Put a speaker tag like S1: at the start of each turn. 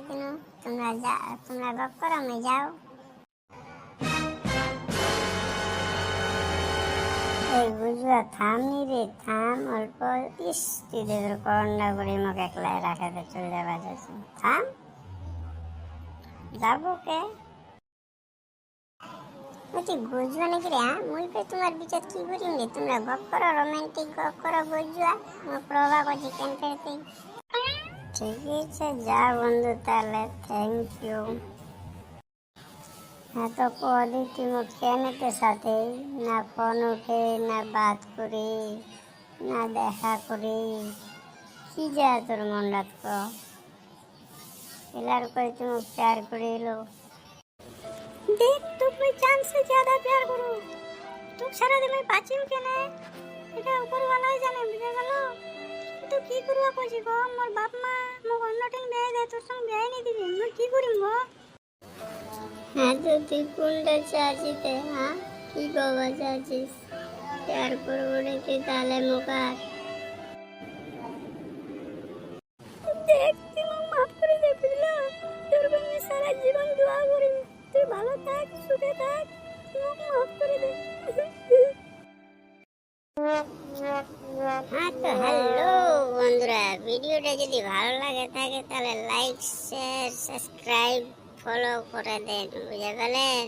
S1: দিনু তোমরা গপ করো, আমি যাও। এই বুঝবা, থামনি রে, থাম অল্প। ইস, তুই দেবের করন্ডা করে মুখ একলাই রাখাতে চলে যাবা যাচ্ছে। থাম, যাবো কে? তুই বুঝবা নাকি রে? হ্যাঁ, মুই পে তোমার বিচার কি করিম রে? তোমরা গপ করো, রোমান্টিক গপ করো, বুঝবা প্রভা করছি কেন পেতে। ঠিক আছে, যা বন্ধু, তাহলে থ্যাংক ইউ। হ্যাঁ, তো কদি তুমি কেনেতে সাথে না ফোন উঠে, না বাত করি, না দেখা করি, কি যা তোর মন রাখত এলার করে তুমি প্যার করে এলো। দেখ, তুমি চান্স से ज्यादा प्यार करो, তুই সারা দিন পাচিম কেনে, এটা উপরওয়ালাই জানে, বুঝে গেল। তো কি করবা কইছি গো, মোর বাপ মা মোক অন্য টিন বিয়ে দেয়, তোর সঙ্গে বিয়ে নি দিবি, মই কি করিম গো? হ্যাঁ, তো তুই কোনটা চাচ্ছিতে? হ্যাঁ, কি করবা চাচ্ছিস? প্যার করবো নাকি তাহলে মুখার? দেখ, তুই মোক মাফ করে দে, বুঝলা? তোর আমি সারা জীবন দোয়া করি, তুই ভালো থাক, সুখে থাক, মোক মাফ করে দে। হ্যাঁ, তো হ্যালো বন্ধুরা, ভিডিওটা যদি ভালো লাগে থাকে তাহলে লাইক, শেয়ার, সাবস্ক্রাইব, ফলো করে দেন, বুঝে গেলেন?